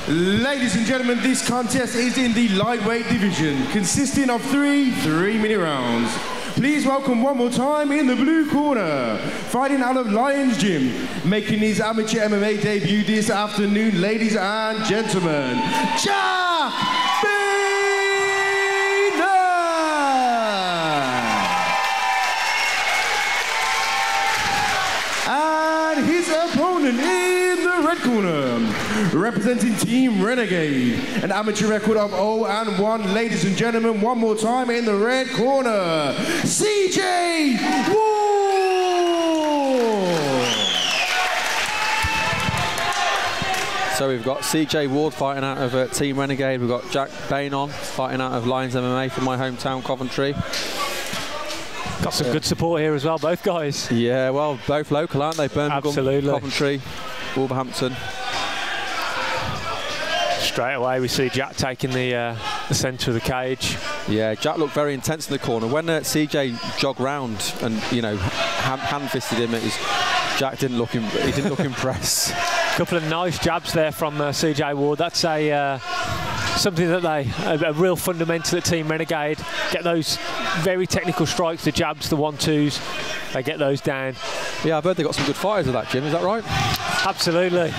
Ladies and gentlemen, this contest is in the lightweight division, consisting of three 3-minute rounds. Please welcome one more time in the blue corner, fighting out of Lions Gym, making his amateur MMA debut this afternoon, ladies and gentlemen, Jack Beynon! And his opponent in the red corner, representing Team Renegade, an amateur record of 0-1, ladies and gentlemen, one more time in the red corner, CJ Ward! So we've got CJ Ward fighting out of Team Renegade, we've got Jack Beynon fighting out of Lions MMA from my hometown, Coventry. Got some good support here as well, both guys. Yeah, well, both local, aren't they? Birmingham, absolutely. Coventry, Wolverhampton. Straight away we see Jack taking the centre of the cage. Yeah, Jack looked very intense in the corner. When CJ jogged round and, you know, hand-fisted him, Jack didn't look impressed. A couple of nice jabs there from CJ Ward. That's something that a real fundamental at Team Renegade. Get those very technical strikes, the jabs, the 1-2s. They get those down. Yeah, I've heard they got some good fighters with that, Jim. Is that right? Absolutely.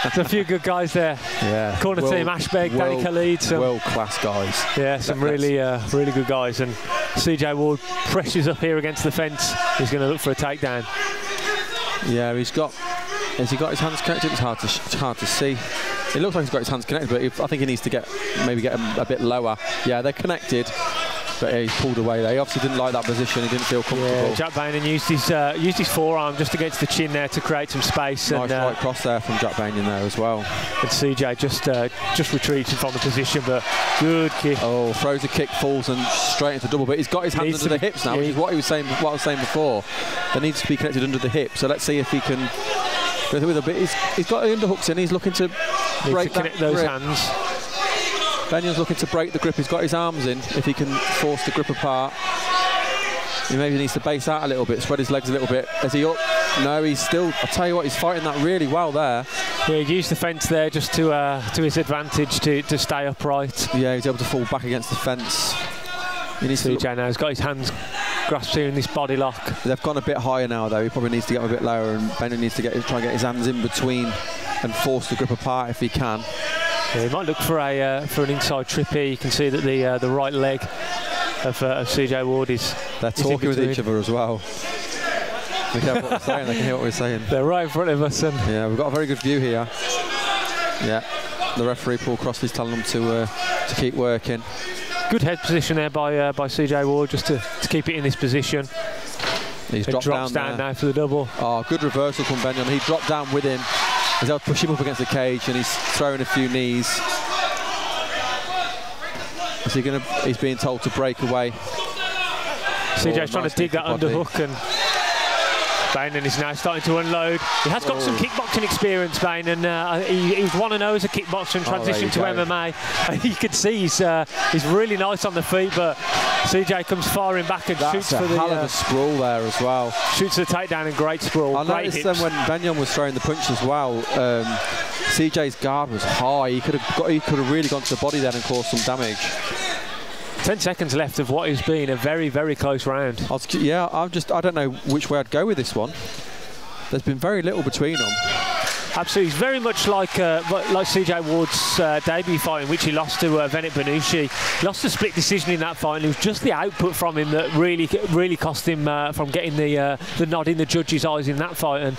There's a few good guys there. Yeah. Corner team, Ashbeg, Danny Khalid. World-class guys. Yeah, some really good guys. And CJ Ward presses up here against the fence. He's going to look for a takedown. Yeah, has he got his hands connected? It's hard to see. It looks like he's got his hands connected, but I think he needs to maybe get a bit lower. Yeah, they're connected, but he pulled away there. He obviously didn't like that position. He didn't feel comfortable. Yeah, Jack Beynon used his forearm just against the chin there to create some space. Nice right cross there from Jack Beynon there as well. And CJ just retreated from the position, but good kick. Oh, throws a kick, falls and straight into double. But he's got his hands under the hips now, which is what I was saying before. They need to be connected under the hips. So let's see if he can. With a bit, he's got the underhooks in. He's looking to break connect those grip. hands. Benyon's looking to break the grip. He's got his arms in. If he can force the grip apart, he maybe needs to base out a little bit, spread his legs a little bit. Is he up? No, he's still. I tell you what, he's fighting that really well there. Yeah, he used the fence there just to his advantage to stay upright. Yeah, he's able to fall back against the fence. CJ now has got his hands grasped here in this body lock. They've gone a bit higher now, though. He probably needs to get a bit lower, and Beynon needs to try and get his hands in between and force the grip apart if he can. Yeah, he might look for an inside trip here. You can see that the right leg of CJ Ward is. They're talking with each other as well. Be careful what we're saying. They can hear what we're saying. They're right in front of us. And yeah, we've got a very good view here. Yeah, the referee Paul Crossley's telling them to keep working. Good head position there by CJ Ward, just to keep it in this position. He's dropped down now for the double. Oh, good reversal from Beynon. He dropped down with him. He's able to push him up against the cage, and he's throwing a few knees. Is he he's being told to break away. CJ's trying to dig that underhook, and Beynon is now starting to unload. He has got some kickboxing experience, Beynon. He was 1-0 as a kickboxer and transitioned to MMA. You can see he's really nice on the feet, but CJ comes firing back and shoots for the... That's a hell of a sprawl there as well. Shoots the takedown and great sprawl. I noticed then when Beynon was throwing the punch as well, CJ's guard was high. He could have really gone to the body then and caused some damage. 10 seconds left of what has been a very, very close round. I don't know which way I'd go with this one. There's been very little between them. Absolutely, he's very much like CJ Ward's debut fight, in which he lost to Venet Benushi. He lost a split decision in that fight, and it was just the output from him that really cost him from getting the nod in the judges' eyes in that fight. And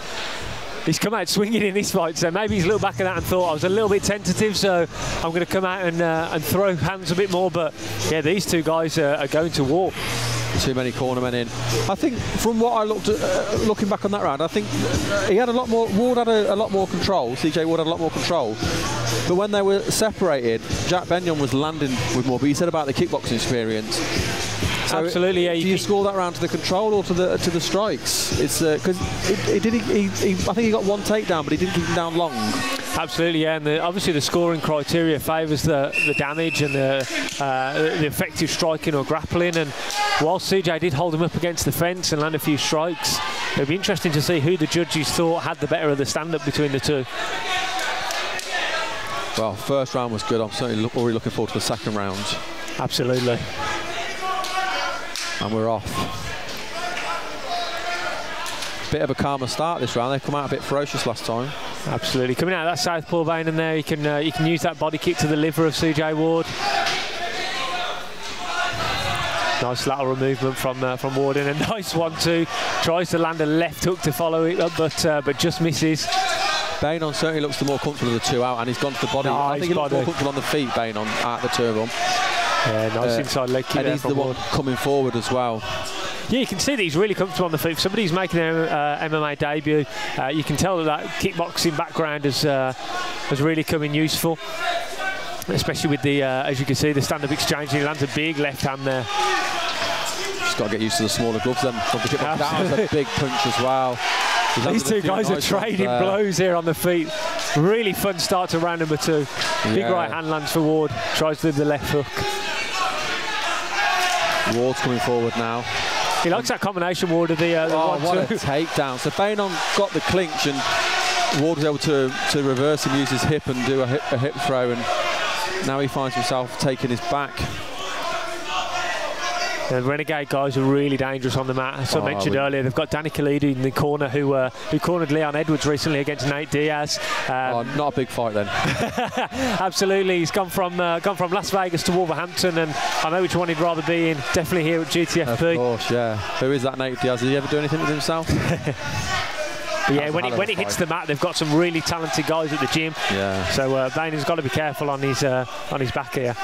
he's come out swinging in this fight, so maybe he's looked back at that and thought, I was a little bit tentative, so I'm going to come out and throw hands a bit more. But yeah, these two guys are going to war. Too many cornermen in. I think from what I looked at, looking back on that round, I think he had a lot more. Ward had a lot more control. CJ Ward had a lot more control. But when they were separated, Jack Beynon was landing with more. But you said about the kickboxing experience. So absolutely, yeah. Do you score that round to the control or to the strikes? It's because I think he got one takedown, but he didn't keep him down long. Absolutely, yeah. And obviously the scoring criteria favours the damage and the effective striking or grappling. And whilst CJ did hold him up against the fence and land a few strikes, it'll be interesting to see who the judges thought had the better of the stand-up between the two. Well, first round was good. I'm certainly already looking forward to the second round. Absolutely. And we're off. Bit of a calmer start this round. They've come out a bit ferocious last time. Absolutely. Coming out of that southpaw Beynon there, you can use that body kick to the liver of CJ Ward. Nice lateral movement from Ward, and a nice 1-2. Tries to land a left hook to follow it up, but just misses. Beynon certainly looks the more comfortable of the two out, and he's gone to the body. I think he looks more comfortable on the feet, Beynon, out of the two of them. Yeah, nice inside leg kick. And he's the one coming forward as well. Yeah, you can see that he's really comfortable on the feet. For somebody who's making their MMA debut, you can tell that kickboxing background has really come in useful. Especially with the, as you can see, the stand-up exchange. He lands a big left hand there. Just got to get used to the smaller gloves then. That was a big punch as well. These two guys are trading blows here on the feet. Really fun start to round number 2. Big right hand lands for Ward. Tries to do the left hook. Ward's coming forward now. He likes that combination, Ward, of the 1-2. What a takedown. So Beynon got the clinch, and Ward was able to reverse and use his hip and do a hip throw, and now he finds himself taking his back. The Renegade guys are really dangerous on the mat. As I mentioned earlier, they've got Danny Khalidi in the corner who cornered Leon Edwards recently against Nate Diaz. Not a big fight then. Absolutely, he's gone from Las Vegas to Wolverhampton, and I know which one he'd rather be in. Definitely here at GTFP. Of course, yeah. Who is that Nate Diaz? Did he ever do anything with himself? But yeah, when it hits the mat, they've got some really talented guys at the gym. Yeah. So Beynon's got to be careful on his back here.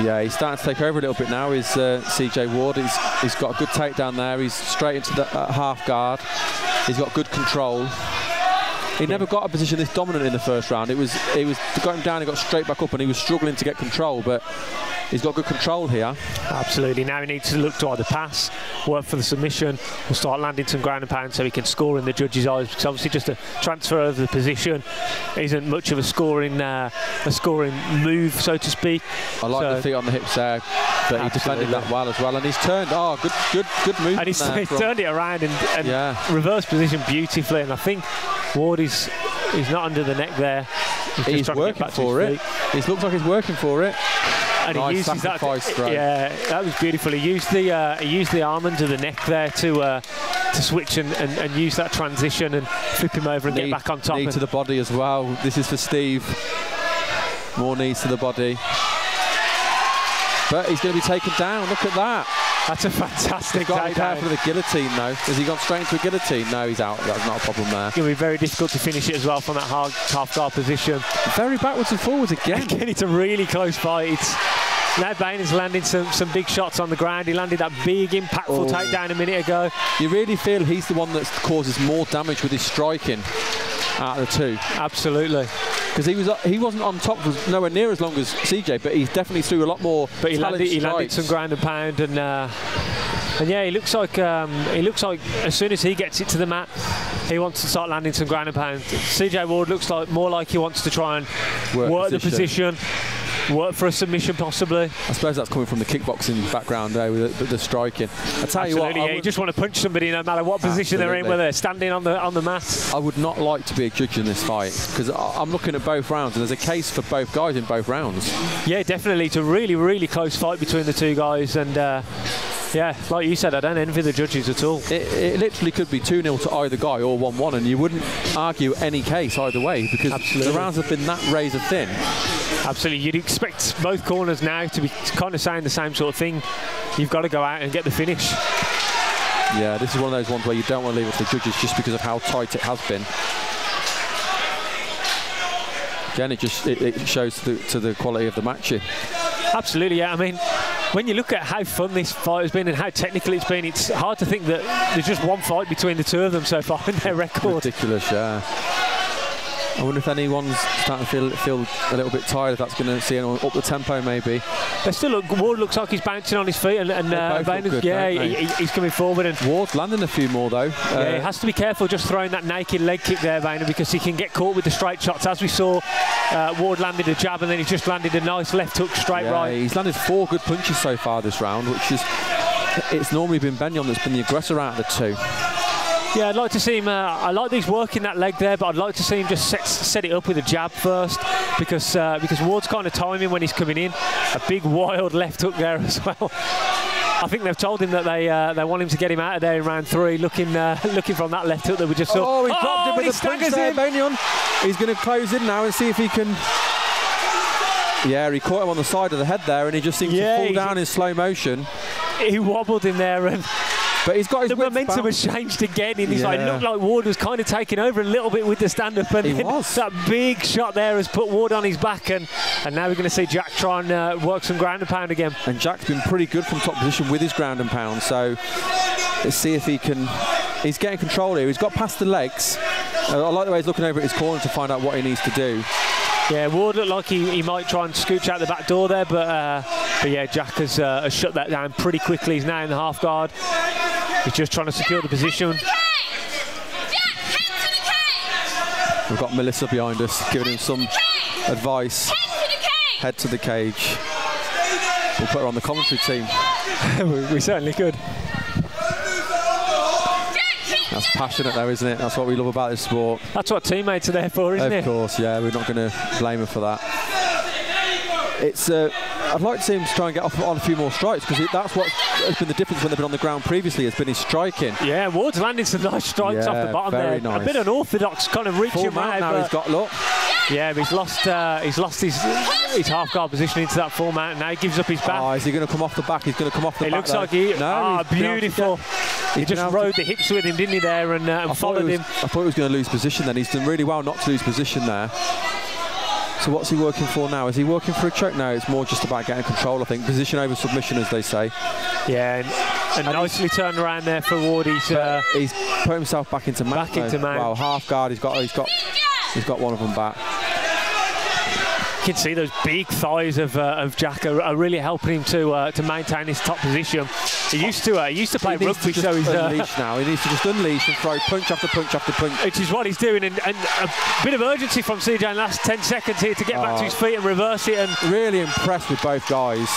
Yeah, he's starting to take over a little bit now. Is CJ Ward? He's got a good takedown there. He's straight into the half guard. He's got good control. He never got a position this dominant in the first round. It was got him down. He got straight back up, and he was struggling to get control. But he's got good control here. Absolutely. Now he needs to look to either pass, work for the submission, or start landing some ground and pound so he can score in the judges' eyes. Because obviously, just a transfer of the position isn't much of a scoring move, so to speak. I like the feet on the hips there, but he defended that well as well, and he's turned. Oh, good movement. And he's turned it around and reversed position beautifully. And I think Ward he's not under the neck there. He's working for it. It looks like he's working for it. And nice he uses that. Strike. Yeah, that was beautiful. He used the arm under the neck there to switch and use that transition and flip him over and get back on top. Knee to the body as well. This is for Steve. More knees to the body. But he's going to be taken down. Look at that. That's a fantastic takedown. Got to be careful of the guillotine though. Has he gone straight into a guillotine? No, he's out. That's not a problem there. It's going to be very difficult to finish it as well from that half guard position. Very backwards and forwards again. Again, it's a really close fight. Now Beynon's landing some big shots on the ground. He landed that big impactful takedown a minute ago. You really feel he's the one that causes more damage with his striking out of the two. Absolutely. Because he wasn't on top for nowhere near as long as CJ, but he definitely threw a lot more. But he landed some ground and pound, and yeah, he looks like as soon as he gets it to the mat, he wants to start landing some ground and pound. CJ Ward looks like more like he wants to try and work the position. Work for a submission, possibly. I suppose that's coming from the kickboxing background there with the striking. I tell you what, you just want to punch somebody no matter what position they're in, whether they're standing on the mat. I would not like to be a judge in this fight because I'm looking at both rounds and there's a case for both guys in both rounds. Yeah, definitely. It's a really, really close fight between the two guys, and yeah, like you said, I don't envy the judges at all. It literally could be 2-0 to either guy or 1-1, and you wouldn't argue any case either way because the rounds have been that razor thin. Absolutely. You'd expect both corners now to be kind of saying the same sort of thing. You've got to go out and get the finish. Yeah, this is one of those ones where you don't want to leave it to the judges just because of how tight it has been. Again, it shows to the quality of the match. Absolutely, yeah. I mean, when you look at how fun this fight has been and how technical it's been, it's hard to think that there's just one fight between the two of them so far in their record. Ridiculous, yeah. I wonder if anyone's starting to feel a little bit tired, if that's going to see anyone up the tempo maybe. Ward looks like he's bouncing on his feet, and Beynon's, yeah, he's coming forward. And Ward's landing a few more though. Yeah, he has to be careful just throwing that naked leg kick there, Beynon, because he can get caught with the straight shots. As we saw, Ward landed a jab and then he's just landed a nice left hook straight right. He's landed 4 good punches so far this round, which is, it's normally been Beynon that's been the aggressor out of the two. Yeah, I'd like to see him. I like that he's working that leg there, but I'd like to see him just set it up with a jab first. because Ward's kind of timing when he's coming in. A big wild left hook there as well. I think they've told him that they want him to get him out of there in round 3, looking from that left hook that we just saw. Oh, he dropped him with a punch there, Beynon. He's going to close in now and see if he can... Yeah, he caught him on the side of the head there, and he just seemed to fall down in slow motion. He wobbled him there, but he's got his the momentum has changed again, and he's like, it looked like Ward was kind of taking over a little bit with the stand-up, and that big shot there has put Ward on his back, and now we're going to see Jack try and work some ground and pound again. And Jack's been pretty good from top position with his ground and pound, so let's see if he can... He's getting control here. He's got past the legs. I like the way he's looking over at his corner to find out what he needs to do. Yeah, Ward looked like he might try and scooch out the back door there, but yeah, Jack has shut that down pretty quickly. He's now in the half guard. He's just trying to secure the position. We've got Melissa behind us, giving him some advice. Head to the cage. We'll put her on the commentary team. we certainly could. That's passionate though, isn't it? That's what we love about this sport. That's what teammates are there for, isn't it? Of course, yeah. We're not going to blame her for that. It's... I'd like to see him try and get off on a few more strikes, because that's what has been the difference when they've been on the ground previously, has been his striking. Yeah, Ward's landed some nice strikes off the bottom there. Nice. A bit unorthodox, kind of reaching out. Now he's got luck. Yeah, but he's lost his half guard position into that full mount. Now he gives up his back. Oh, is he going to come off the back? He's going to come off the back. It looks like he... No, beautiful. He just rode the hips with him, didn't he, there, and followed him. I thought he was going to lose position then. He's done really well not to lose position there. So what's he working for now? Is he working for a choke? No, it's more just about getting control, I think. Position over submission, as they say. Yeah, and nicely turned around there for Ward. He's put himself back into mount. Wow, half guard. He's got one of them back. You can see those big thighs of Jack are really helping him to maintain his top position. He used to play rugby, so he's unleash now. He needs to just unleash and throw punch after punch after punch. Which is what he's doing, and a bit of urgency from CJ in the last 10 seconds here to get back to his feet and reverse it. And really impressed with both guys.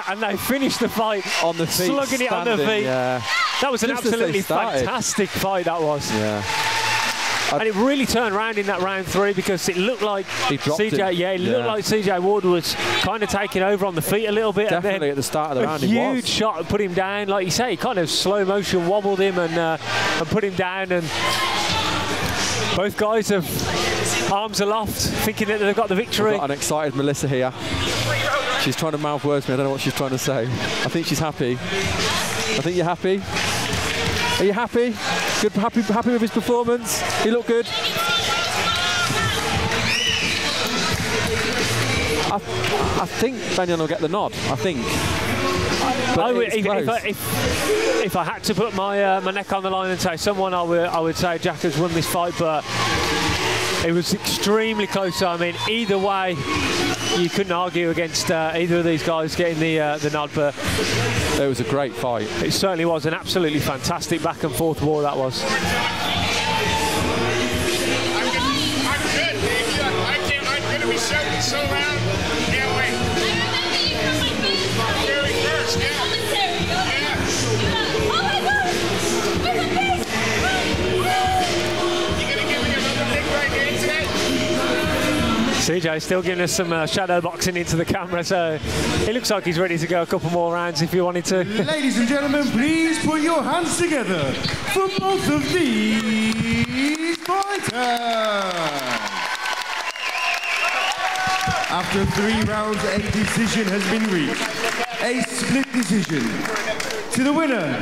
And they finished the fight on the feet, slugging it on the feet. Yeah. That was an absolutely fantastic fight. That was. Yeah. And it really turned around in that round 3, because it looked like CJ. Yeah, it looked like CJ Ward was kind of taking over on the feet a little bit. Definitely and then at the start of the round, he was. A huge shot put him down, like you say. Kind of slow motion wobbled him and put him down. And both guys have arms aloft, thinking that they've got the victory. We've got an excited Melissa here. She's trying to mouth words to me. I don't know what she's trying to say. I think she's happy. I think you're happy. Are you happy? Good, happy with his performance? He looked good. I think Beynon will get the nod. I think. If I had to put my neck on the line and say someone, I would say Jack has won this fight, but it was extremely close. I mean, either way, you couldn't argue against either of these guys getting the nod, but it was a great fight. It certainly was an absolutely fantastic back and forth war, that was. I'm good, baby. I'm going to be shouting so loud. Can't wait. Very first, yeah. Oh my God! You going to give me another big right game today? CJ still giving us some shadow boxing into the camera, so it looks like he's ready to go a couple more rounds if you wanted to. Ladies and gentlemen, please put your hands together for both of these fighters. After 3 rounds, a decision has been reached. A split decision. To the winner,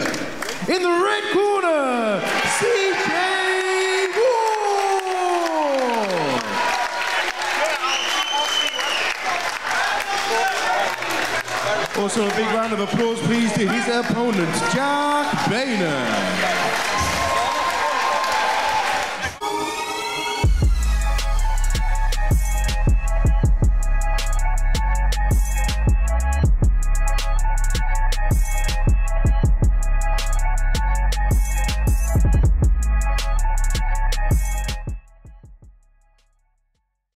in the red corner, CJ. Also a big round of applause, please, to his opponent, Jack Beynon.